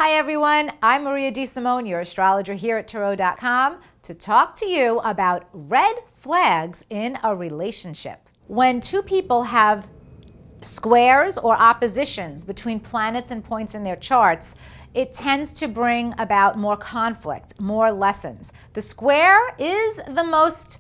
Hi everyone, I'm Maria DeSimone, your astrologer here at Tarot.com, to talk to you about red flags in a relationship. When two people have squares or oppositions between planets and points in their charts, it tends to bring about more conflict, more lessons. The square is the most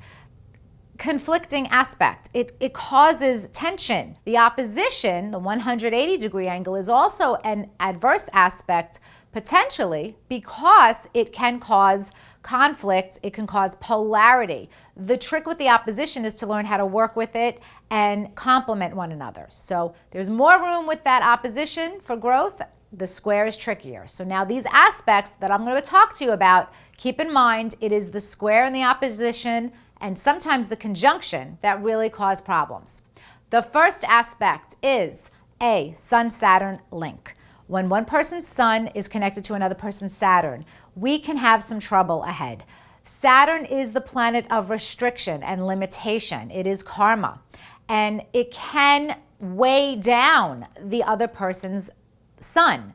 conflicting aspect. It causes tension. The opposition, the 180-degree angle, is also an adverse aspect potentially because it can cause conflict, it can cause polarity. The trick with the opposition is to learn how to work with it and complement one another. So there's more room with that opposition for growth. The square is trickier. So now these aspects that I'm going to talk to you about, keep in mind it is the square and the opposition and sometimes the conjunction that really cause problems. The first aspect is a Sun-Saturn link. When one person's sun is connected to another person's Saturn, we can have some trouble ahead. Saturn is the planet of restriction and limitation. It is karma, and it can weigh down the other person's sun.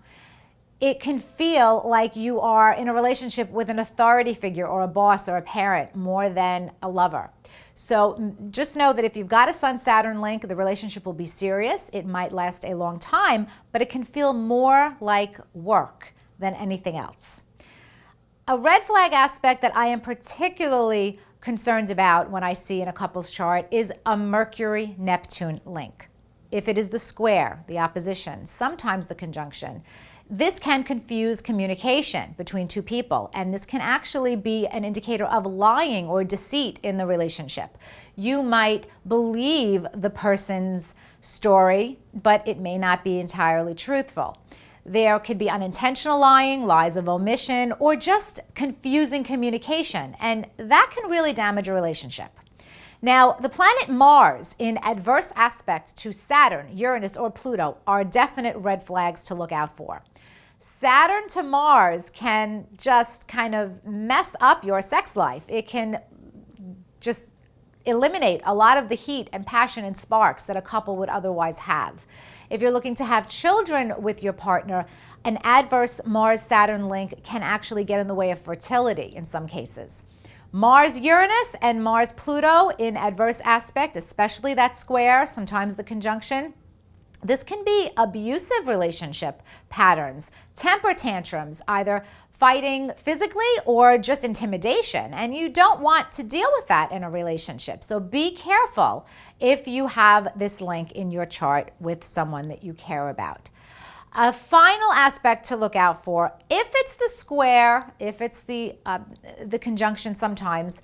It can feel like you are in a relationship with an authority figure or a boss or a parent more than a lover. So just know that if you've got a Sun-Saturn link, the relationship will be serious. It might last a long time, but it can feel more like work than anything else. A red flag aspect that I am particularly concerned about when I see in a couple's chart is a Mercury-Neptune link. If it is the square, the opposition, sometimes the conjunction, this can confuse communication between two people, and this can actually be an indicator of lying or deceit in the relationship. You might believe the person's story, but it may not be entirely truthful. There could be unintentional lying, lies of omission, or just confusing communication, and that can really damage a relationship. Now, the planet Mars in adverse aspect to Saturn, Uranus, or Pluto are definite red flags to look out for. Saturn to Mars can just kind of mess up your sex life. It can just eliminate a lot of the heat and passion and sparks that a couple would otherwise have. If you're looking to have children with your partner, an adverse Mars-Saturn link can actually get in the way of fertility in some cases. Mars-Uranus and Mars-Pluto in adverse aspect, especially that square, sometimes the conjunction, this can be abusive relationship patterns, temper tantrums, either fighting physically or just intimidation, and you don't want to deal with that in a relationship. So be careful if you have this link in your chart with someone that you care about. A final aspect to look out for, if it's the square, if it's the conjunction sometimes,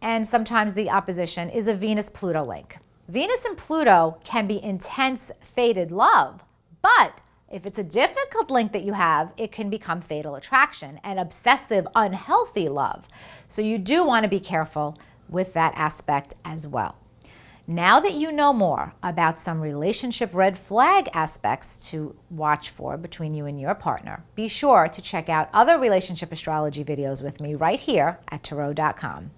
and sometimes the opposition, is a Venus-Pluto link. Venus and Pluto can be intense, fated love, but if it's a difficult link that you have, it can become fatal attraction and obsessive, unhealthy love. So you do want to be careful with that aspect as well. Now that you know more about some relationship red flag aspects to watch for between you and your partner, be sure to check out other relationship astrology videos with me right here at Tarot.com.